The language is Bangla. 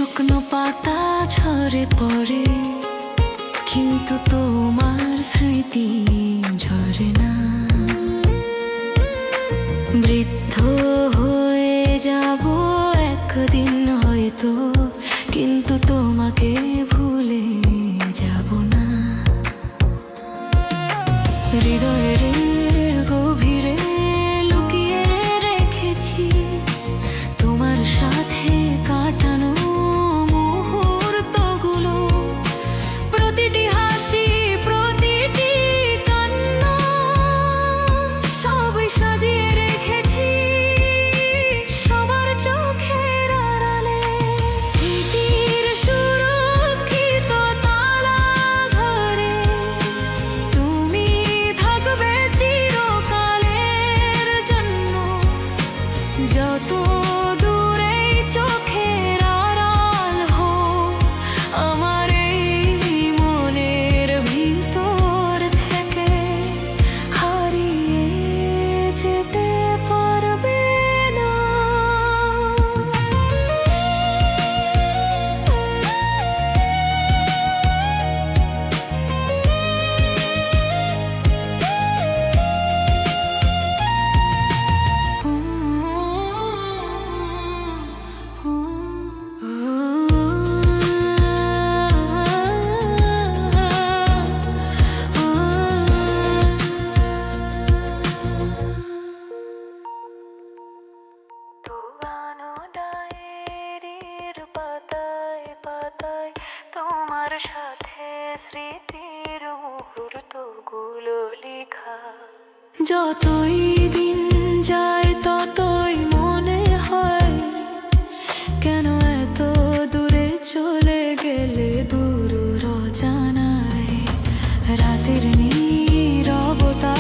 শুকনো পাতা ঝরে পড়ে, কিন্তু তোমার স্মৃতি ঝরে না। বৃদ্ধ হয়ে যাব একদিন হয়তো, কিন্তু তোমাকে ভুলে যাব না। হৃদয়ের গভীরে লুকিয়ে রেখেছি তোমার সাথে কাটানো মুহূর্তগুলো, প্রতিটি হাসি, প্রতিটি কান্না, সবই সাজিয়ে রেখেছি সবার চোখের আড়ালে। স্মৃতির সুরক্ষিত তালা ঘরে তুমি থাকবে চিরকালের জন্য। যত দূরেই চোখের আড়াল হোক, আমার এই মনের ভিতর থেকে হারিয়ে যেতে পারবে না। পুরানো ডায়েরির পাতায় পাতায় তোমার সাথে স্মৃতির মুহূর্তগুলো লেখা। যতই দিন যায় ততই মনে হয়, কেন এত দূরে চলে গেলে দূর অজানায়। রাতের নীরবতা